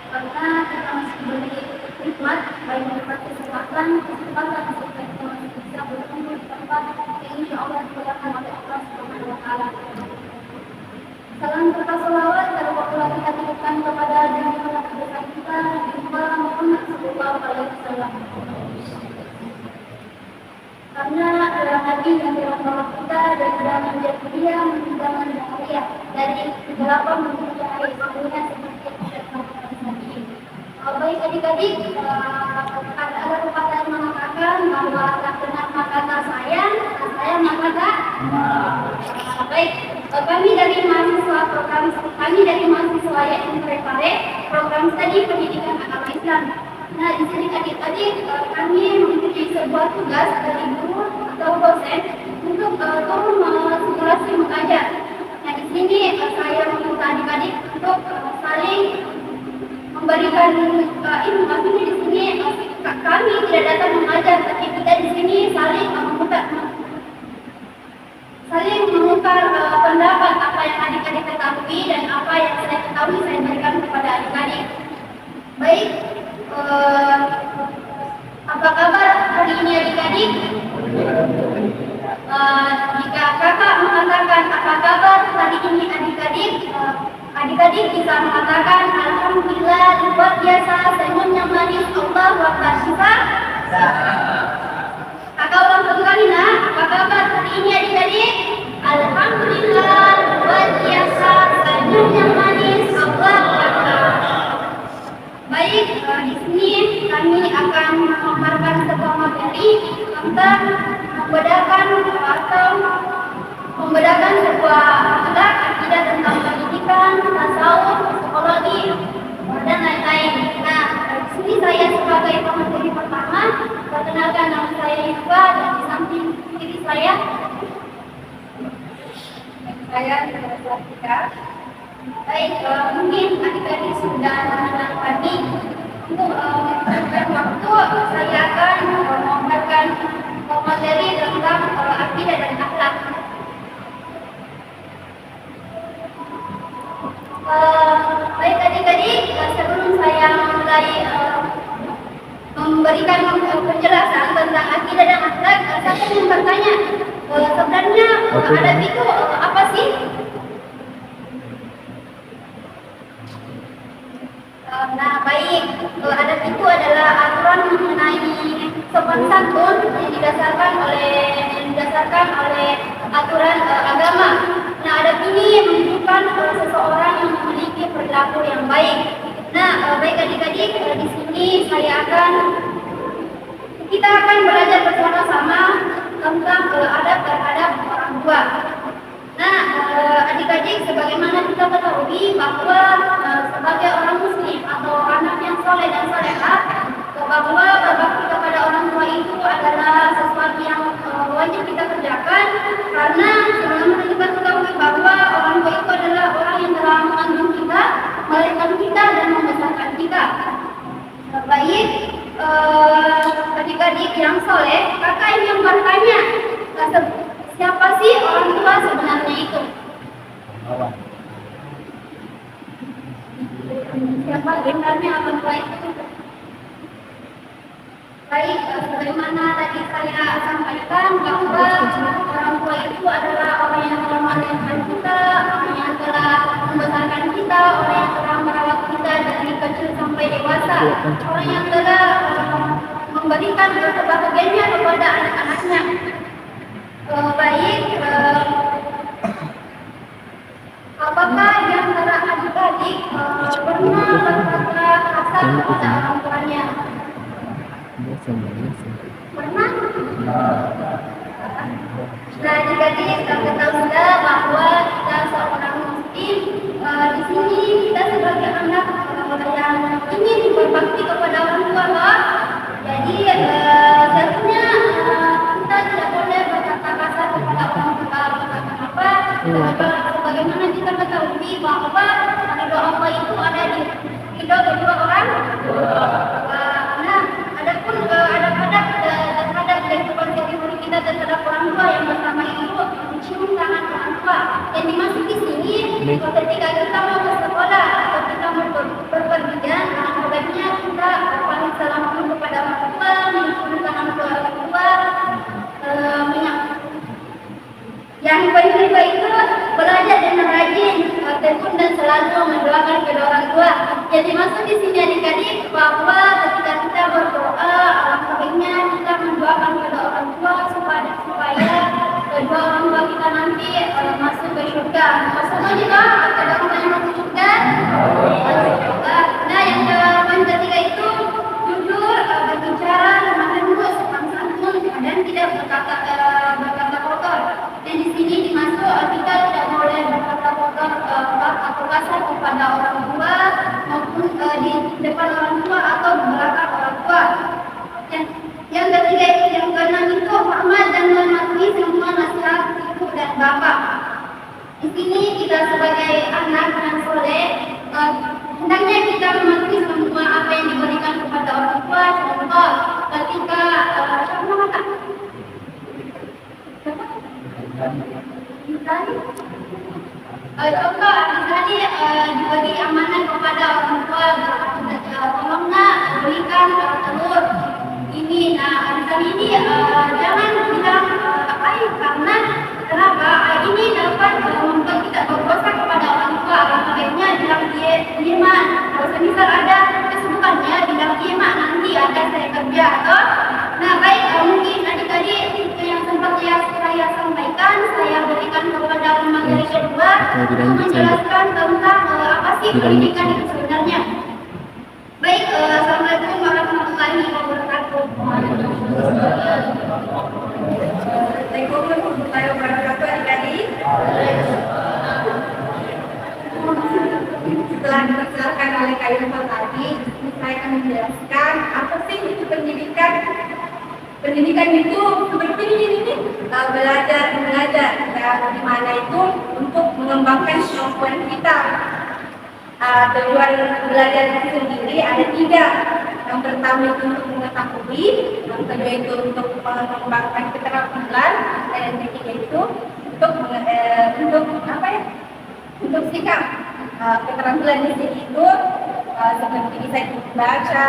karena kita masih diberi nikmat, baik nikmat kesehatan untuk kita masih bisa berkumpul di tempat yang insya Allah dimuliakan oleh Allah Subhanahu Wa Taala. Salam serta salawat dan berdoa kita titipkan kepada junjungan besar kita Nabi Muhammad Sallallahu Alaihi Wasallam. Karena adalah Nabi yang dirahmati kita dan sudah menjadi dia menunjukkan cahaya dari kegelapan menuju cahaya sesungguhnya seperti yang kita katakan tadi. Baik adik-adik, ada pepatah yang mengatakan bahwa tak kenal maka tak sayang maka tak. Baik, kami dari mahasiswa yang Prepare program studi pendidikan agama Islam. Nah, di sini adik-adik kami memiliki sebuah tugas dari guru atau dosen untuk turun simulasi mengajar. Nah, di sini saya meminta adik-adik untuk saling memberikan ilmu. Maksudnya di sini kami tidak datang mengajar, tapi kita di sini saling menukar pendapat apa yang adik-adik ketahui dan apa yang saya ketahui saya berikan kepada adik-adik. Baik, apa kabar hari ini adik-adik? Jika kakak mengatakan apa kabar hari ini adik-adik, adik-adik bisa mengatakan alhamdulillah luar biasa, senyumnya manis, Allah wakbar syifa. Kakak ulang satu kali nak, apa kabar hari ini adik-adik? Alhamdulillah luar biasa, senyumnya manis, Allah wakbar. Baik, di sini kami akan memaparkan sebuah materi tentang membedakan sebuah akhlak, akidah tentang pendidikan, tasawuf, psikologi, dan lain-lain. Nah, di sini saya sebagai pemateri pertama, perkenalkan nama saya Iva dan di samping kiri saya Sartika. Baik, mungkin adik-adik sudah mengenal kami. Untuk waktu saya akan memaparkan materi tentang akidah dan akhlak. Baik adik-adik, sebelum saya mulai memberikan penjelasan tentang akidah dan akhlak, saya ingin bertanya, sebenarnya adab itu apa sih? Nah, baik, adab itu adalah aturan mengenai sopan santun yang didasarkan oleh aturan agama. Nah, adab ini menunjukkan seseorang yang memiliki perilaku yang baik. Nah, baik adik-adik, di sini kita akan belajar bersama-sama tentang adab terhadap orang tua. Nah, adik-adik, sebagaimana kita ketahui bahwa sebagai orang muslim atau anak yang soleh dan solehah, bahwa berbakti kepada orang tua itu adalah sesuatu yang wajib kita kerjakan, karena sebagaimana kita ketahui bahwa orang tua itu adalah orang yang telah mengandung kita, melahirkan kita dan membesarkan kita. Baik, adik-adik yang soleh, kakak ingin bertanya, siapa sih orang tua sebenarnya itu? Siapa sebenarnya orang tua itu? Baik, sebagaimana tadi saya sampaikan bahwa orang tua itu adalah orang yang telah melahirkan kita, orang yang telah membesarkan kita, orang yang telah merawat kita dari kecil sampai dewasa, orang yang telah memberikan kebahagiaannya kepada anak-anaknya. Baik, apakah yang antara adik-adik pernah berkata kasar kepada orang tuanya? Pernah? Nah, adik-adik kita tahu sudah bahwa kita seorang muslim, di sini kita sebagai anak yang ingin berbakti kepada orang tua, jadi seharusnya kita tidak boleh berkata kasar kepada orang tua. Kenapa? Sebagaimana kita ketahui bahwa ridho kedua orang tua. Nah, adapun adab-adab terhadap kehidupan sehari-hari kita terhadap orang tua yang pertama itu mencium tangan orang tua. Yang dimaksud di sini ketika kita mau ke sekolah atau kita mau berpergian, sebaiknya kita paling salam dulu kepada orang tua, mencium tangan orang tua. Yang kedua itu belajar dengan rajin, tekun dan selalu mendoakan kedua orang tua. Jadi maksud di sini adik-adik bahwa ketika kita berdoa, alangkah baiknya kita mendoakan kedua orang tua supaya kedua orang tua kita nanti masuk ke surga. Maksudnya juga kedua orang tua yang masuk surga. Nah, yang ketiga itu jujur, berbicara, lemah lembut, sopan santun, dan tidak berkata kotor. Dan di sini dimasuk kita tidak boleh berkata kotor atau kasar kepada orang tua maupun di depan orang tua atau di belakang orang tua. Yang ketiga itu, yang keenam itu hormat dan mematuhi semua nasihat ibu dan bapak. Di sini kita sebagai anak yang soleh hendaknya kita mematuhi semua apa yang diberikan kepada orang tua. Contoh ketika contoh misalnya diberi amanah kepada orang tua, tolonglah berikan telur ini. Nah, kali ini jangan bilang air karena kenapa? Ini dapat membuat kita berdosa kepada orang tua. Baiknya bilang dia mak, kalau misal ada kesibukannya bilang dia mak, nanti ada saya kerja atau nah baik, mungkin adik-adik itu yang sempat saya sampaikan, saya berikan kepada materi kedua untuk menjelaskan tentang apa sih pendidikan itu sebenarnya. Baik, assalamualaikum warahmatullahi wabarakatuh. Assalamualaikum warahmatullahi wabarakatuh adik-adik. Setelah dipersilakan oleh Kak Yunfa tadi, saya akan menjelaskan apa sih itu pendidikan. Pendidikan itu seperti ini, belajar. Di mana itu untuk mengembangkan kemampuan kita. Tujuan belajar itu sendiri ada 3. Yang pertama itu untuk mengetahui, yang kedua itu untuk mengembangkan keterampilan, dan yang ketiga itu untuk sikap. Keterampilan di sini itu seperti bisa membaca,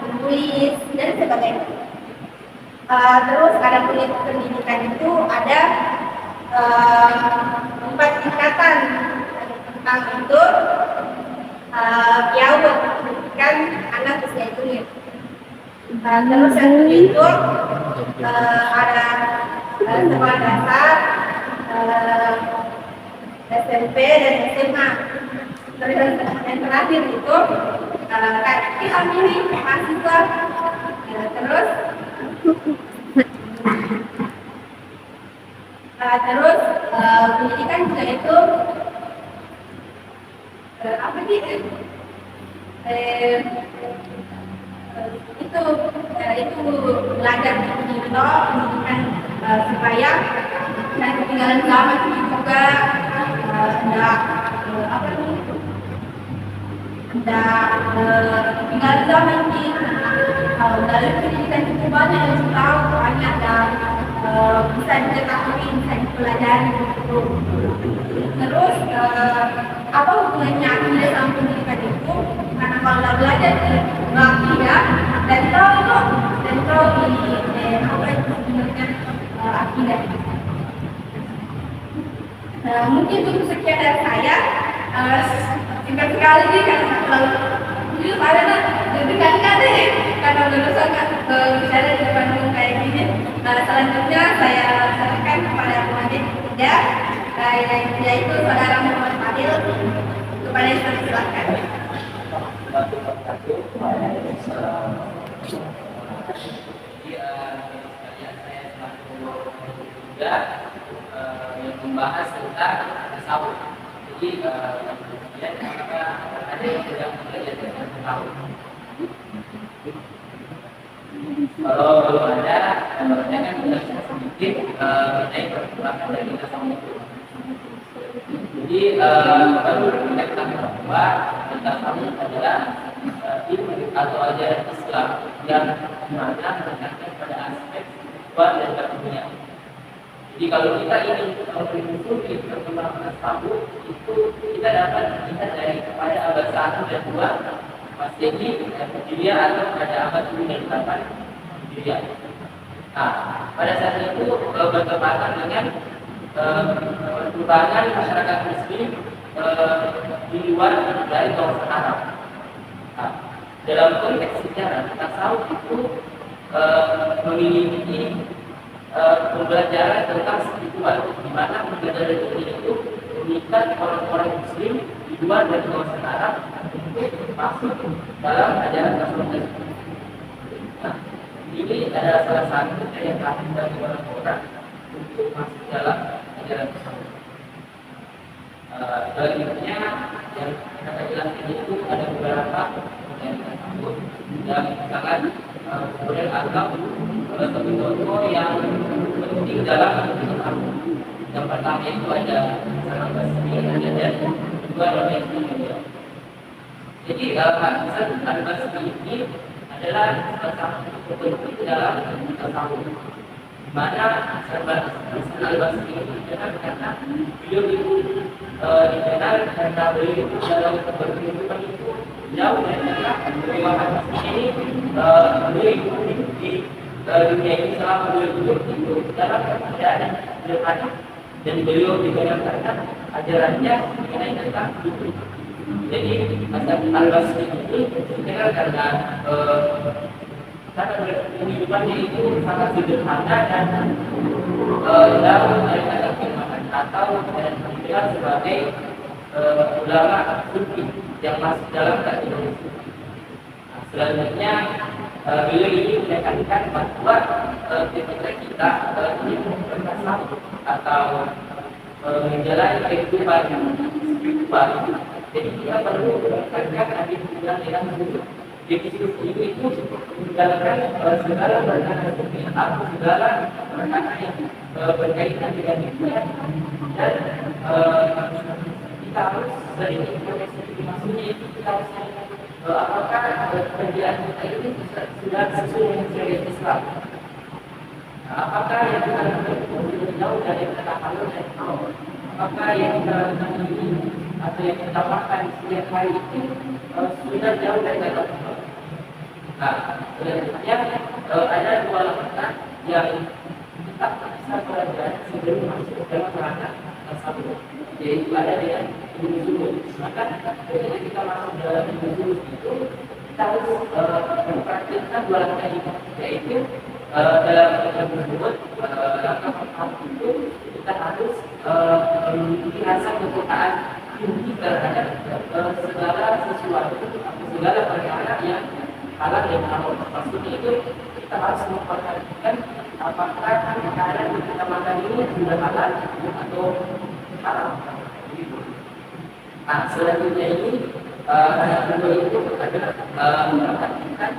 menulis, dan sebagainya. Terus ada pendidikan itu ada 4 tingkatan tentang itu PIAUD, pendidikan anak usia dini. Terus yang kedua itu ada sekolah dasar, SMP dan SMA. Terus yang terakhir itu kami mahasiswa. Terus pendidikan juga itu apa sih? Itu belajar pendidikan supaya dan ketinggalan zaman juga ketinggalan zaman ini. Dalam pendidikan itu banyak yang tahu, banyak dan bisa diketahui, bisa dipelajari gitu. Terus apa hubungannya akidah sama pendidikan itu? Karena kalau belajar akidah dan tahu ini apa itu sebenarnya akidah. Mungkin itu sekian dari saya. Singkat sekali nih karena jujur ada dekat-dekat karena lulusan bicara di depan umum kayak gini. Selanjutnya saya serahkan kepada adik ketiga, yaitu saudara Muhammad Fadil. Kepada yang saya silakan. Yang membahas tentang tasawuf. Jadi kemudian ada yang sedang belajar tentang tasawuf. Kalau belum ada, saya kan menjelaskan sedikit mengenai perkembangan dari tasawuf itu. Jadi baru kita ketahui bahwa tasawuf adalah atau ajaran Islam yang mana menekankan pada aspek spiritual dan dunia. Jadi kalau kita ingin menelusuri perkembangan tasawuf itu kita dapat melihat dari pada abad 1 dan 2 Masehi Hijriah atau pada abad 7 dan 8 Hijriah. Nah, pada saat itu bertepatan dengan perkembangan masyarakat Muslim di luar dari kawasan Arab. Nah, dalam konteks sejarah tasawuf itu memiliki pembelajaran tentang spiritual, di mana pembelajaran itu mengikat orang-orang Muslim di luar dari kawasan Arab untuk masuk dalam ajaran tasawuf. Nah, ini adalah salah satu daya tarik dari orang-orang untuk masuk dalam ajaran tasawuf. Selanjutnya yang kita jelaskan itu ada beberapa yang tersebut dan misalkan kemudian anggap satu contoh yang penting dalam tasawuf. Yang pertama itu ada Hasan Basri, dan kedua ada Ibnu. Jadi Hasan Basri ini adalah salah satu penting dalam tasawuf. Di mana Hasan Basri ini dikenal karena beliau itu dikenal karena beliau itu dalam berkehidupan itu jauh dari kemewahan ini. Beliau itu di dunia ini selama beliau hidup itu dalam keadaan sederhana dan beliau dikenal karena ajarannya mengenai tentang hidup. Jadi Hasan Basri ini dikenal karena kehidupannya itu sangat sederhana dan jauh dari kata kemewahan atau dikenal sebagai ulama sufi yang masuk dalam kategori sufi. Selanjutnya beliau ini menekankan bahwa ketika kita ingin bertasawuf atau menjalani kehidupan spiritual, jadi kita perlu menekankan hati-hati dalam hidup. Jadi itu meninggalkan segala perkara atau segala perkara yang berkaitan dengan dunia dan kita harus sering introspeksi, maksudnya itu kita harus apakah kerjaan kita ini sudah sesuai dengan syariat Islam? Nah, apakah yang kita lakukan itu jauh dari kata halal dan haram? Apakah yang kita lakukan ini atau yang kita makan setiap hari itu sudah jauh dari kata halal? Nah, selanjutnya ada dua langkah yang kita bisa belajar sebelum masuk ke dalam rangka tasawuf, yaitu ada dengan ilmu zuhud. Maka ketika kita masuk dalam ilmu zuhud itu kita harus mempraktikkan dua langkah ini, yaitu dalam ilmu zuhud langkah pertama itu kita harus memiliki rasa kepekaan tinggi terhadap segala sesuatu, segala perkara yang halal dan haram. Maksudnya itu kita harus memperhatikan apakah makanan yang kita makan ini sudah halal atau haram. Nah, selanjutnya ini yang kedua itu adalah memperhatikan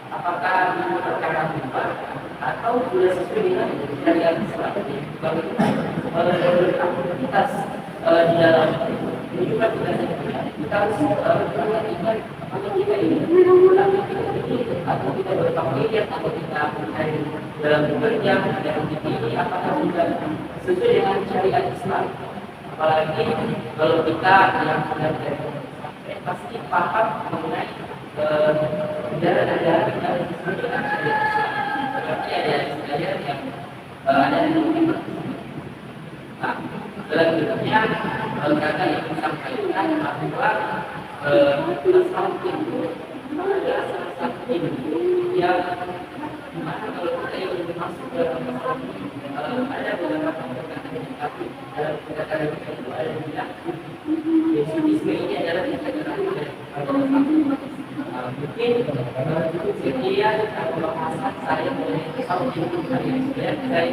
apakah ini perkara riba atau sudah sesuai dengan syariat Islam. Kalau kita beraktivitas di dalam kehidupan kita harus memperhatikan atau kita ini atau kita berpakaian atau kita dalam bekerja dalam ini apakah sudah sesuai dengan syariat Islam. Apalagi kalau kita yang sudah pasti paham mengenai ajaran-ajaran kita sesuai dengan syariat Islam. Berarti ada ajaran yang ada di dalam. Nah, selanjutnya kata yang disampaikan bahwa tasawuf itu adalah salah satu ilmu yang dimana kalau kita ingin masuk dalam tasawuf ada beberapa pendekatan yang tapi dalam pendekatan itu ada yang bilang Yesusisme ini adalah pendekatan dari tasawuf. Mungkin cukup sekian pembahasan saya mengenai tasawuf itu hari ini saya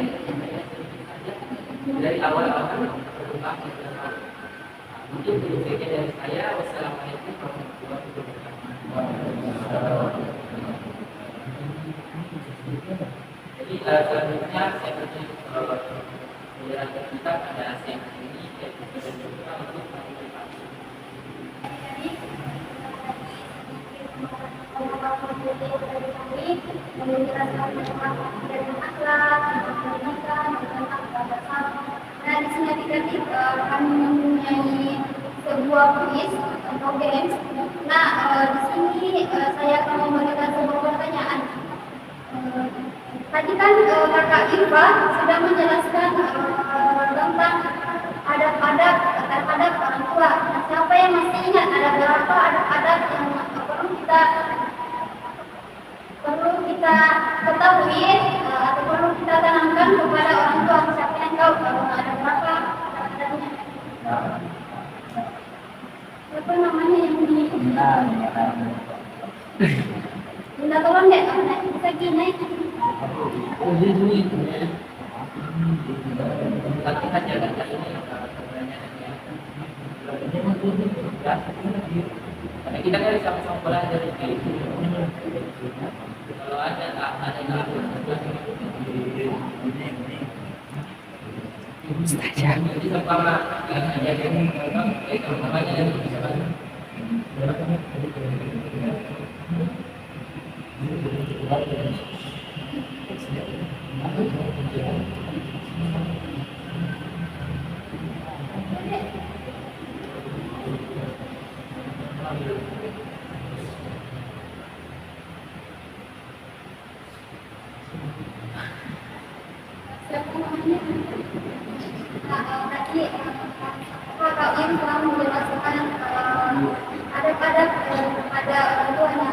dari awal-awal perkembangan tasawuf. Mungkin itu saja dari saya. Wassalamualaikum warahmatullahi wabarakatuh. Jadi selanjutnya saya beri penjelasan kita pada siang hari ini dan juga untuk sebagai kami menjelaskan tentang dan akhlak, pendidikan, tentang bahasa. Nah, di sini adik-adik kami mempunyai sebuah kuis atau games. Nah, di sini saya akan memberikan sebuah pertanyaan. Tadi kan kakak Irfa sudah menjelaskan tentang adab-adab terhadap orang tua. Nah, siapa yang masih ingat ada berapa adab-adab yang perlu kita ketahui atau perlu kita tanamkan kepada orang tua? Siapa yang tahu ada berapa adab-adabnya? Siapa namanya yang di? Minta tolong deh, bisa gini. Karena kita kan sama-sama belajar dari itu. Kalau ada yang jadi seumpama kejadian namanya yang bisa bantu. Siapa namanya? Tadi kakak Im telah menjelaskan adab-adab pada orang tuanya.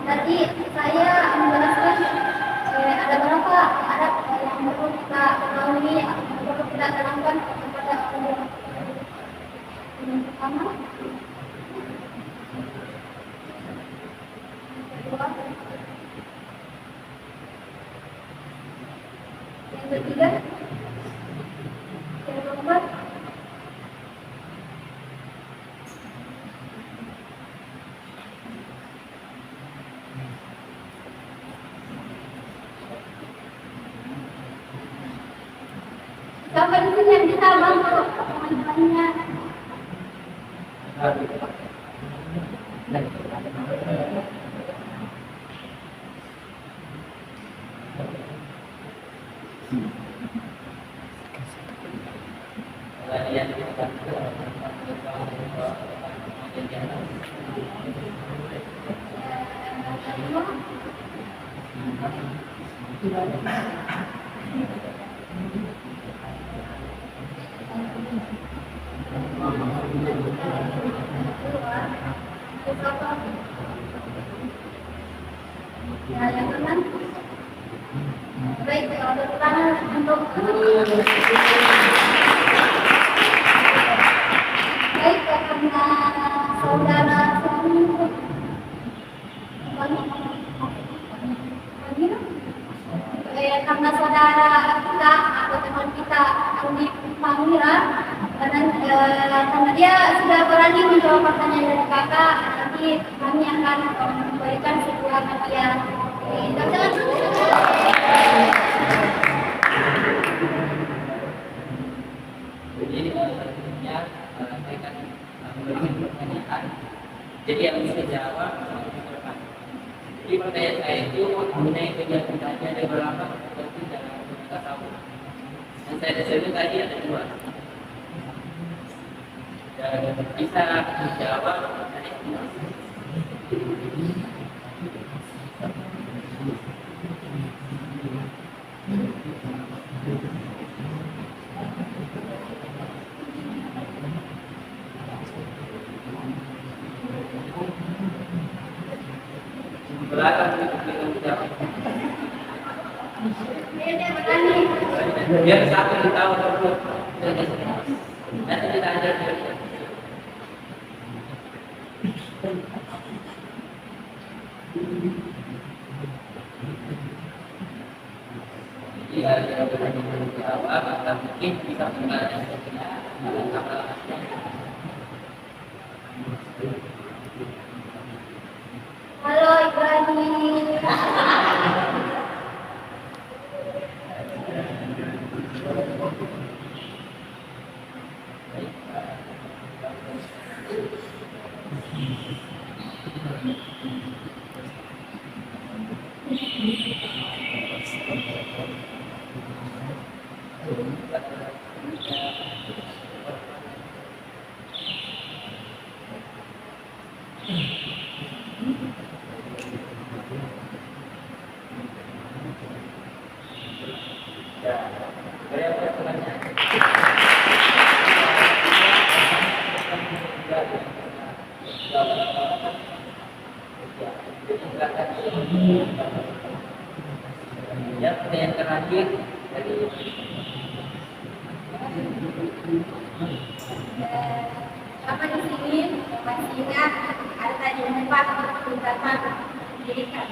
Tadi saya menjelaskan ada berapa adab yang perlu kita ketahui, yang perlu kita tanamkan kepada orang tua. Yang pertama, yang ketiga, yang keempat, siapa di sini yang bisa bantu teman-temannya? Ya, yang kanan. Baik, ada tangan untuk baik karena saudara karena saudara kita atau teman kita Andi Pamira dan karena dia sudah berani menjawab pertanyaan dari kakak, nanti kami akan memberikan sebuah hadiah. Jadi selanjutnya saya akan memberikan pertanyaan. Jadi yang bisa jawab jadi pertanyaan saya itu mengenai kegiatan ada berapa seperti dalam kita tahu. Dan saya sebut tadi ada dua. Dan bisa dijawab dari dua. Belakang kita biar satu kita tahu nanti kita ajar dia. Jadi ada jawab atau mungkin bisa mengenai Halo Ibrahim. Ya, saya pertanyaan. Ya, pertanyaan terakhir dari Apa di sini masih ingat ada tadi 4 tingkatan pendidikan.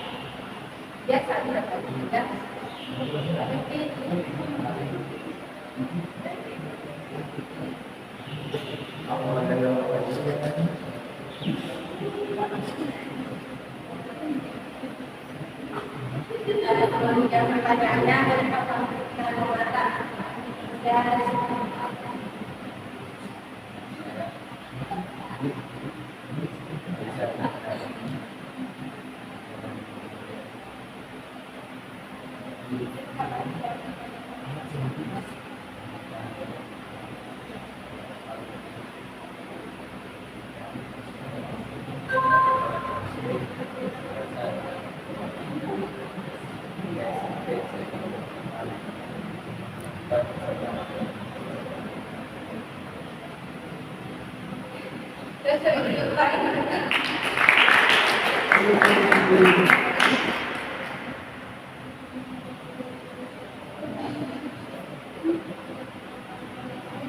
Biasa tidak pendidikan. Tapi yang pertanyaannya dari pertama dan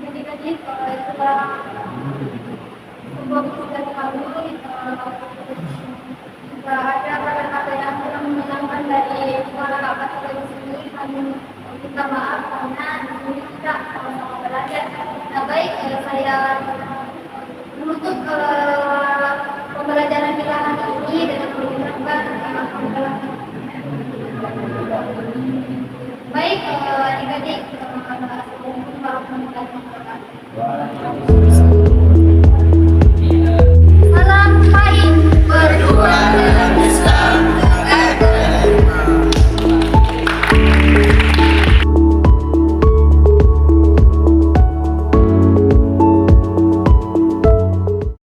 adik-adik setelah sebuah sudah dikabuli jika ada kata-kata yang kurang menyenangkan dari suara kakak saya di sini, kami minta maaf karena di sini kita sama-sama belajar. Nah baik, saya menutup pembelajaran kita hari ini dengan mengucapkan baik adik-adik, assalamualaikum warahmatullahi wabarakatuh.